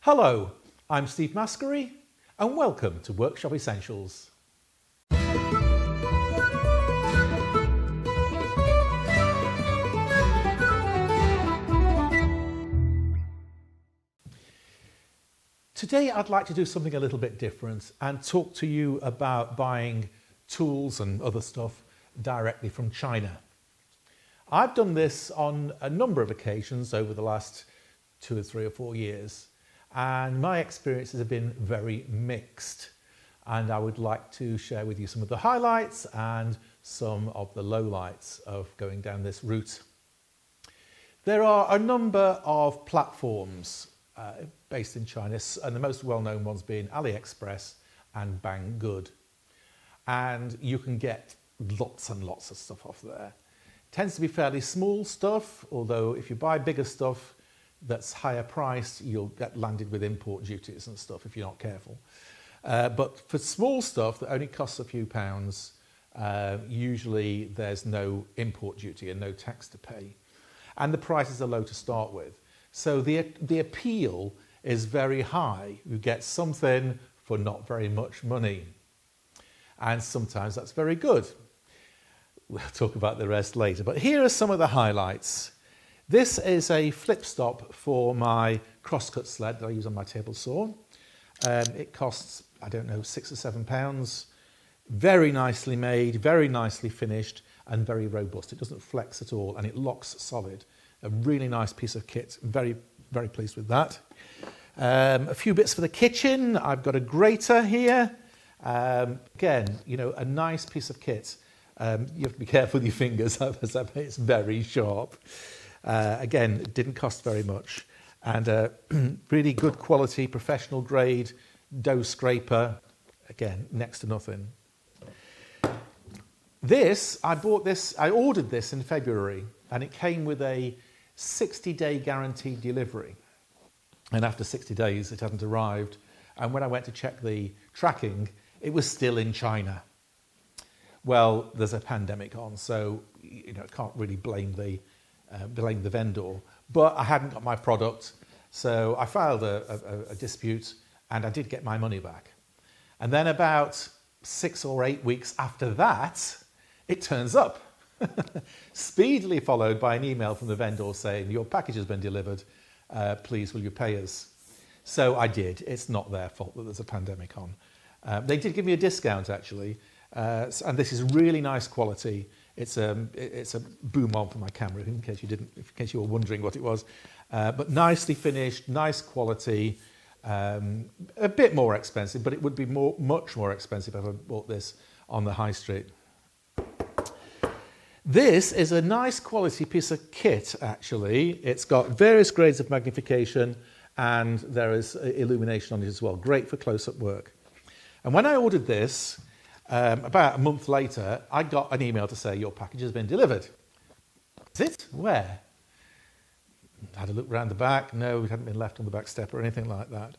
Hello, I'm Steve Maskery and welcome to Workshop Essentials. Today I'd like to do something a little bit different and talk to you about buying tools and other stuff directly from China. I've done this on a number of occasions over the last 2 or 3 or 4 years, and my experiences have been very mixed. And I would like to share with you some of the highlights and some of the lowlights of going down this route. There are a number of platforms based in China, and the most well-known ones being Aliexpress and Banggood. And you can get lots and lots of stuff off there. It tends to be fairly small stuff, although if you buy bigger stuff that's higher priced, you'll get landed with import duties and stuff if you're not careful. But for small stuff that only costs a few pounds, usually there's no import duty and no tax to pay. And the prices are low to start with. So the appeal is very high. You get something for not very much money. And sometimes that's very good. We'll talk about the rest later. But here are some of the highlights. This is a flip stop for my crosscut sled that I use on my table saw. It costs, I don't know, £6 or £7. Very nicely made, very nicely finished, and very robust. It doesn't flex at all, and it locks solid. A really nice piece of kit. Very, very pleased with that. A few bits for the kitchen. I've got a grater here. Again, you know, a nice piece of kit. You have to be careful with your fingers. It's very sharp. Again, it didn't cost very much. And really good quality, professional grade dough scraper. Again, next to nothing. I ordered this in February, and it came with a 60-day guaranteed delivery. And after 60 days, it hadn't arrived. And when I went to check the tracking, it was still in China. Well, there's a pandemic on, so you know, can't really blame the vendor. But I hadn't got my product, so I filed a dispute, and I did get my money back. And then about 6 or 8 weeks after that, it turns up. Speedily followed by an email from the vendor saying, "Your package has been delivered, please will you pay us?" So I did. It's not their fault that there's a pandemic on. They did give me a discount actually, and this is really nice quality. It's a boom on for my camera in case you were wondering what it was, but nicely finished, nice quality. A bit more expensive, but it would be much more expensive if I bought this on the high street. This is a nice quality piece of kit, actually. It's got various grades of magnification, and there is illumination on it as well. Great for close-up work. And when I ordered this, about a month later, I got an email to say, "Your package has been delivered." Is it? Where? Had a look round the back. No, it hadn't been left on the back step or anything like that.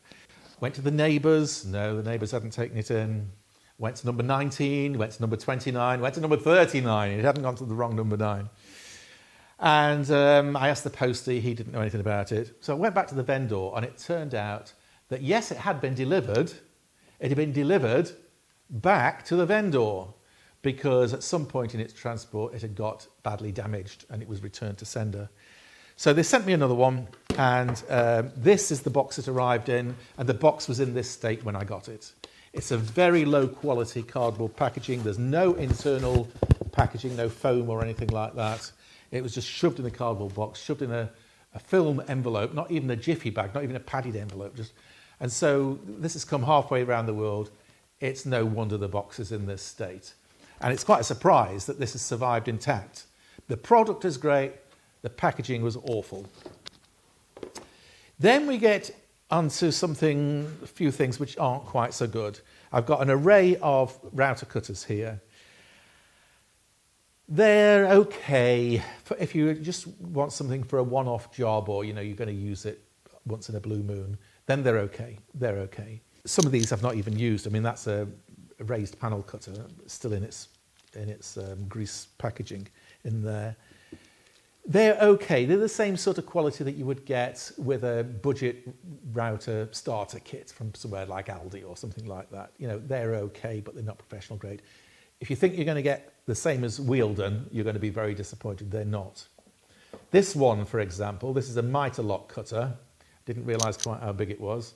Went to the neighbours. No, the neighbours hadn't taken it in. Went to number 19, went to number 29, went to number 39. It hadn't gone to the wrong number 9. And I asked the postie, he didn't know anything about it. So I went back to the vendor, and it turned out that yes, it had been delivered. It had been delivered back to the vendor because at some point in its transport, it had got badly damaged and it was returned to sender. So they sent me another one, and this is the box it arrived in, and the box was in this state when I got it. It's a very low quality cardboard packaging. There's no internal packaging, no foam or anything like that. It was just shoved in a cardboard box, shoved in a film envelope, not even a jiffy bag, not even a padded envelope. And so this has come halfway around the world. It's no wonder the box is in this state. And it's quite a surprise that this has survived intact. The product is great. The packaging was awful. Then we get onto a few things which aren't quite so good. I've got an array of router cutters here. They're okay if you just want something for a one-off job, or you're going to use it once in a blue moon. Then they're okay. They're okay. Some of these I've not even used. I mean, that's a raised panel cutter, still in its grease packaging in there. They're okay. They're the same sort of quality that you would get with a budget router starter kit from somewhere like Aldi or something like that. You know, they're okay, but they're not professional grade. If you think you're going to get the same as Wielden, you're going to be very disappointed. They're not. This one, for example, this is a mitre lock cutter. Didn't realise quite how big it was.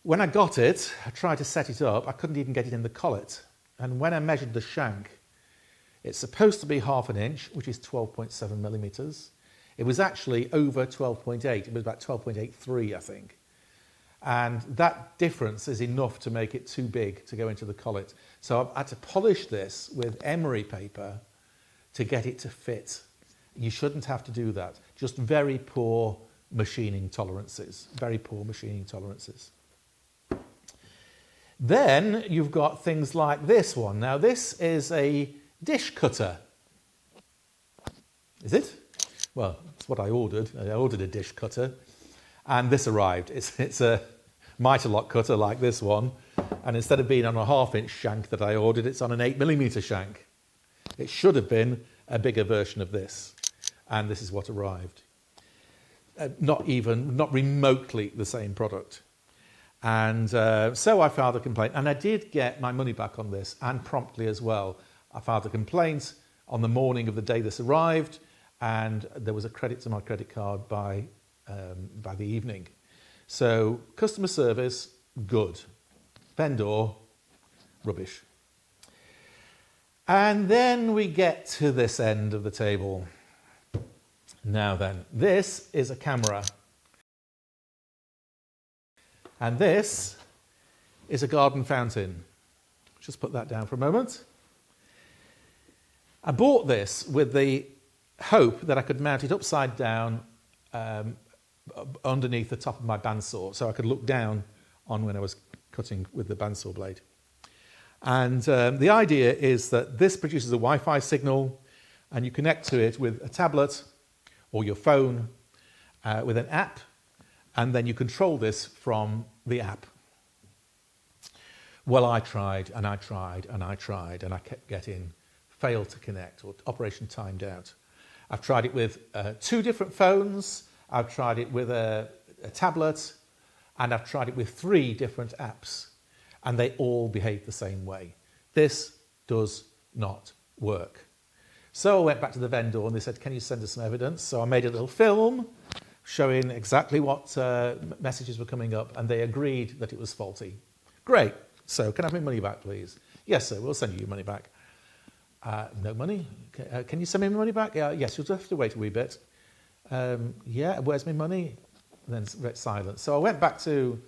When I got it, I tried to set it up. I couldn't even get it in the collet. And when I measured the shank, it's supposed to be 1/2 inch, which is 12.7 millimetres. It was actually over 12.8. It was about 12.83, I think. And that difference is enough to make it too big to go into the collet. So I've had to polish this with emery paper to get it to fit. You shouldn't have to do that. Just very poor machining tolerances. Very poor machining tolerances. Then you've got things like this one. Now this is a dish cutter. Is it? Well, it's what I ordered. I ordered a dish cutter and this arrived. It's a mitre lock cutter like this one, and instead of being on a 1/2 inch shank that I ordered, it's on an 8mm shank. It should have been a bigger version of this, and this is what arrived. Not remotely the same product. And so I filed a complaint, and I did get my money back on this, and promptly as well. I filed a complaint on the morning of the day this arrived, and there was a credit to my credit card by the evening. So customer service, good. Vendor, rubbish. And then we get to this end of the table. Now then, this is a camera. And this is a garden fountain. Just put that down for a moment. I bought this with the hope that I could mount it upside down underneath the top of my bandsaw, so I could look down on when I was cutting with the bandsaw blade. And the idea is that this produces a Wi-Fi signal, and you connect to it with a tablet or your phone with an app, and then you control this from the app. Well, I tried, and I tried, and I tried, and I kept getting failed to connect or operation timed out. I've tried it with 2 different phones, I've tried it with a tablet, and I've tried it with 3 different apps, and they all behave the same way. This does not work. So I went back to the vendor and they said, can you send us some evidence? So I made a little film showing exactly what messages were coming up, and they agreed that it was faulty. Great. So can I have my money back, please? Yes, sir, we'll send you your money back. No money? Can you send me my money back? Yes, you'll have to wait a wee bit. Yeah, where's my money? And then silence. So I went back to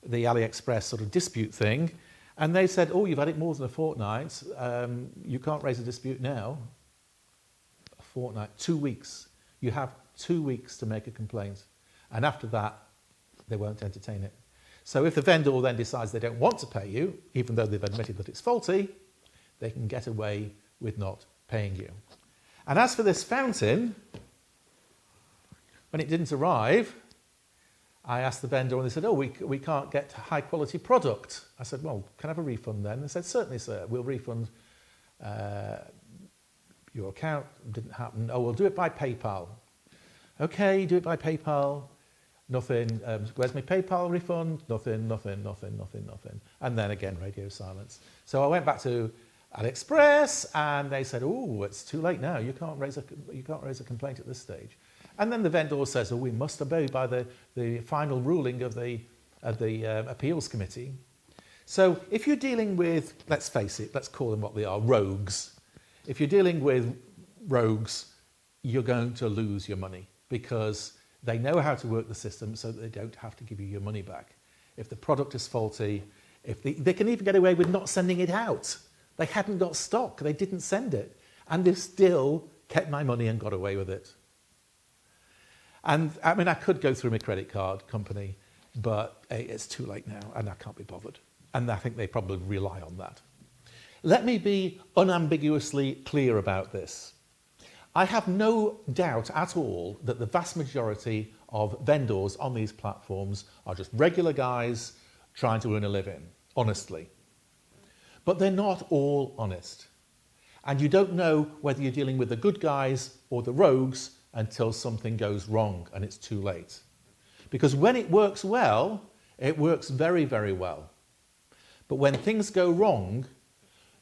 the Aliexpress sort of dispute thing, and they said, oh, you've had it more than a fortnight. You can't raise a dispute now. A fortnight, 2 weeks. You have 2 weeks to make a complaint. And after that, they won't entertain it. So if the vendor then decides they don't want to pay you, even though they've admitted that it's faulty, they can get away with not paying you. And as for this fountain, when it didn't arrive, I asked the vendor and they said, oh, we can't get high quality product. I said, well, can I have a refund then? They said, certainly, sir, we'll refund your account. Didn't happen. Oh, we'll do it by PayPal. Okay, do it by PayPal. Nothing. Where's my PayPal refund? Nothing, nothing, nothing, nothing, nothing. And then again, radio silence. So I went back to Aliexpress and they said, oh, it's too late now. You can't raise a complaint at this stage. And then the vendor says, oh, we must obey by the final ruling of the appeals committee. So if you're dealing with, let's face it, let's call them what they are, rogues. If you're dealing with rogues, you're going to lose your money because they know how to work the system so that they don't have to give you your money back. If the product is faulty, they can even get away with not sending it out. They hadn't got stock, they didn't send it. And they've still kept my money and got away with it. And I mean, I could go through my credit card company, but it's too late now and I can't be bothered. And I think they probably rely on that. Let me be unambiguously clear about this. I have no doubt at all that the vast majority of vendors on these platforms are just regular guys trying to earn a living, honestly. But they're not all honest. And you don't know whether you're dealing with the good guys or the rogues until something goes wrong and it's too late. Because when it works well, it works very, very well. But when things go wrong,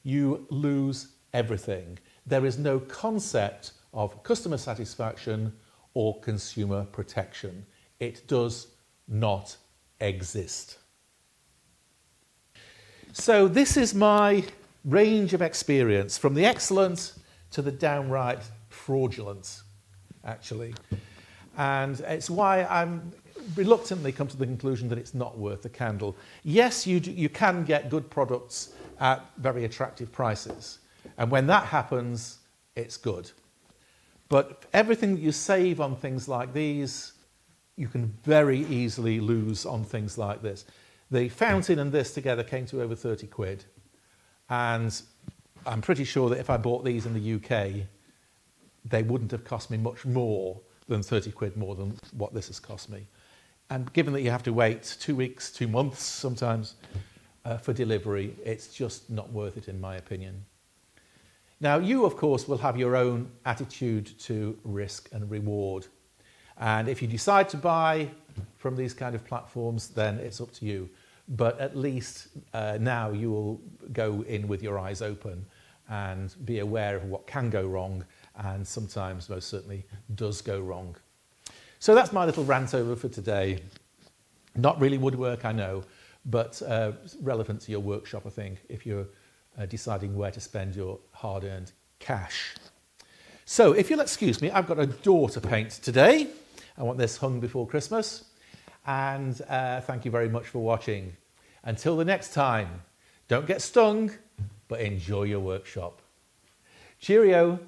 you lose everything. There is no concept of customer satisfaction or consumer protection. It does not exist. So this is my range of experience, from the excellent to the downright fraudulent, actually. And it's why I'm reluctantly come to the conclusion that it's not worth the candle. Yes, you can get good products at very attractive prices. And when that happens, it's good. But everything that you save on things like these, you can very easily lose on things like this. The fountain and this together came to over 30 quid. And I'm pretty sure that if I bought these in the UK, they wouldn't have cost me much more than 30 quid more than what this has cost me. And given that you have to wait 2 weeks, 2 months sometimes for delivery, it's just not worth it in my opinion. Now, you, of course, will have your own attitude to risk and reward. And if you decide to buy from these kind of platforms, then it's up to you. But at least now you will go in with your eyes open and be aware of what can go wrong and sometimes, most certainly, does go wrong. So that's my little rant over for today. Not really woodwork, I know, but relevant to your workshop, I think, if you're deciding where to spend your hard-earned cash. So if you'll excuse me, I've got a door to paint today. I want this hung before Christmas. And thank you very much for watching. Until the next time, don't get stung, but enjoy your workshop. Cheerio.